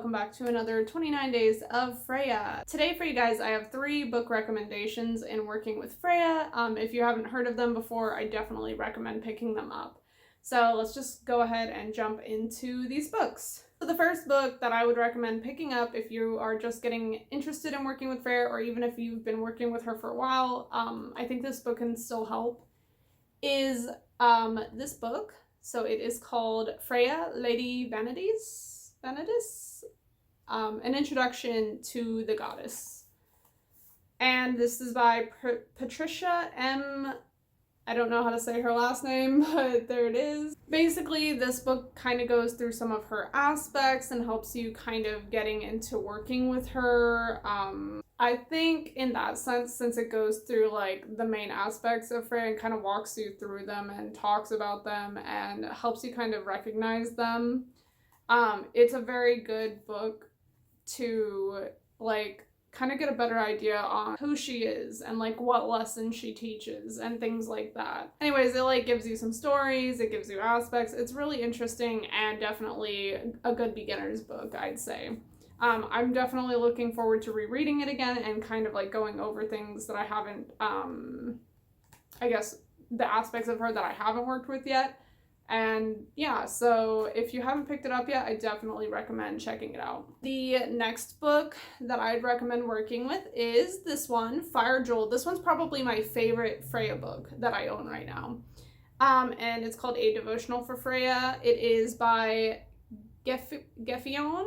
welcome back to another 29 Days of Freya. Today for you guys, I have 3 book recommendations in working with Freya. If you haven't heard of them before, I definitely recommend picking them up. So let's just go ahead and jump into these books. So the first book that I would recommend picking up if you are just getting interested in working with Freya, or even if you've been working with her for a while, I think this book can still help, is this book. So it is called Freya, Lady Vanadis, an introduction to the goddess. And this is by Patricia M. I don't know how to say her last name, but there it is. Basically, this book kind of goes through some of her aspects and helps you kind of getting into working with her. I think in that sense, since it goes through like the main aspects of Freya and kind of walks you through them and talks about them and helps you kind of recognize them, it's a very good book to like kind of get a better idea on who she is and like what lessons she teaches and things like that. Anyways, it like gives you some stories, it gives you aspects. It's really interesting and definitely a good beginner's book, I'd say. I'm definitely looking forward to rereading it again and kind of like going over things that I haven't, I guess the aspects of her that I haven't worked with yet. And yeah, so if you haven't picked it up yet, I definitely recommend checking it out. The next book that I'd recommend working with is this one, Fire Jewel. This one's probably my favorite Freya book that I own right now. And it's called A Devotional for Freya. It is by Geffion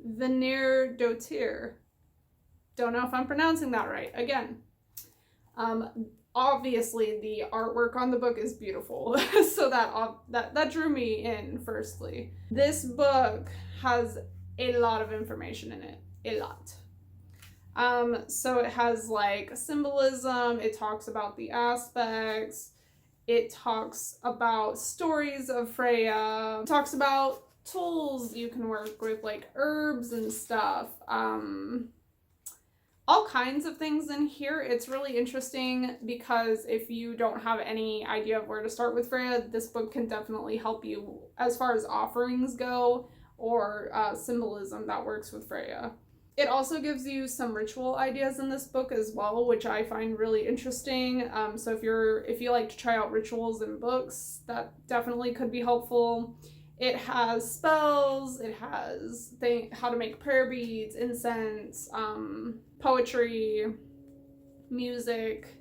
Veneer Dotir. Don't know if I'm pronouncing that right. Again, obviously the artwork on the book is beautiful, so that drew me in firstly. This book has a lot of information in it, a lot. So it has like symbolism, it talks about the aspects, it talks about stories of Freya, it talks about tools you can work with, like herbs and stuff, all kinds of things in here. It's really interesting because if you don't have any idea of where to start with Freya, this book can definitely help you as far as offerings go or symbolism that works with Freya. It also gives you some ritual ideas in this book as well, which I find really interesting. So if you like to try out rituals in books, that definitely could be helpful. It has spells, it has how to make prayer beads, incense, poetry, music.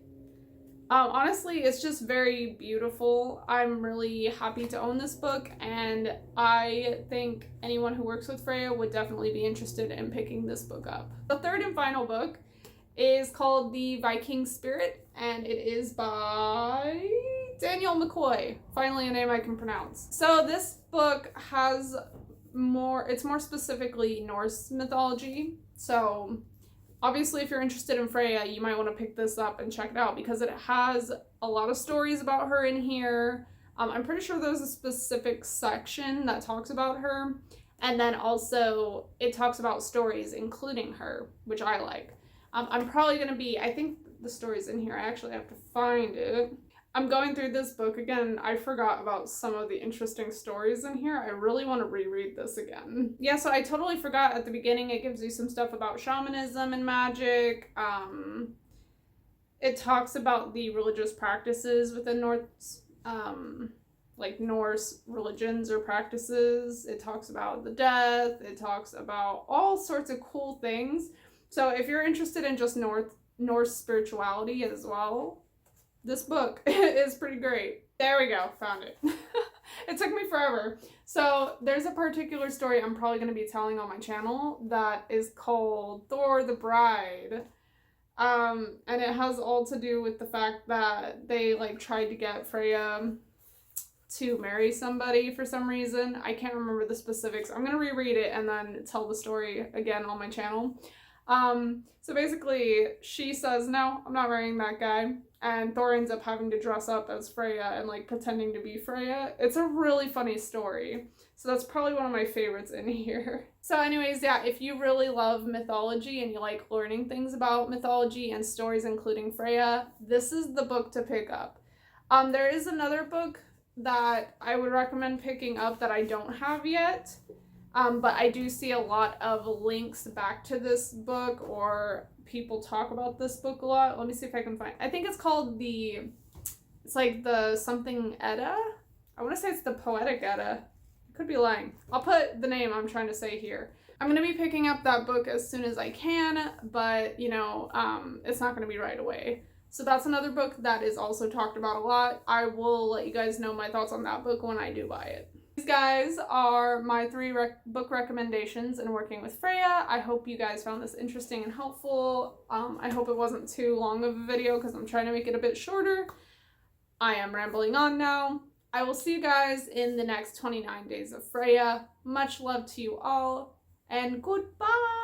Honestly, it's just very beautiful. I'm really happy to own this book, and I think anyone who works with Freya would definitely be interested in picking this book up. The third and final book is called The Viking Spirit, and it is by Daniel McCoy. Finally a name I can pronounce. So this book has it's more specifically Norse mythology. So obviously if you're interested in Freya, you might want to pick this up and check it out because it has a lot of stories about her in here. I'm pretty sure there's a specific section that talks about her. And then also it talks about stories including her, which I like. I'm probably going to be, I think the story's in here. I actually have to find it. I'm going through this book again. I forgot about some of the interesting stories in here. I really want to reread this again. Yeah, so I totally forgot at the beginning. It gives you some stuff about shamanism and magic. It talks about the religious practices within Norse religions or practices. It talks about the death. It talks about all sorts of cool things. So if you're interested in just Norse spirituality as well, this book is pretty great. There we go, found it. It took me forever. So there's a particular story I'm probably going to be telling on my channel that is called Thor the Bride. And it has all to do with the fact that they like tried to get Freya to marry somebody for some reason. I can't remember the specifics. I'm going to reread it and then tell the story again on my channel. So basically she says, no, I'm not marrying that guy. And Thor ends up having to dress up as Freya and like pretending to be Freya. It's a really funny story. So that's probably one of my favorites in here. So anyways, yeah, if you really love mythology and you like learning things about mythology and stories including Freya, this is the book to pick up. There is another book that I would recommend picking up that I don't have yet. But I do see a lot of links back to this book, or people talk about this book a lot. Let me see if I can find, I think it's called it's like the something Edda. I want to say it's the Poetic Edda. I could be lying. I'll put the name I'm trying to say here. I'm going to be picking up that book as soon as I can, but, you know, it's not going to be right away. So that's another book that is also talked about a lot. I will let you guys know my thoughts on that book when I do buy it. These guys are my 3 book recommendations in working with Freya. I hope you guys found this interesting and helpful. I hope it wasn't too long of a video because I'm trying to make it a bit shorter. I am rambling on now. I will see you guys in the next 29 Days of Freya. Much love to you all, and goodbye!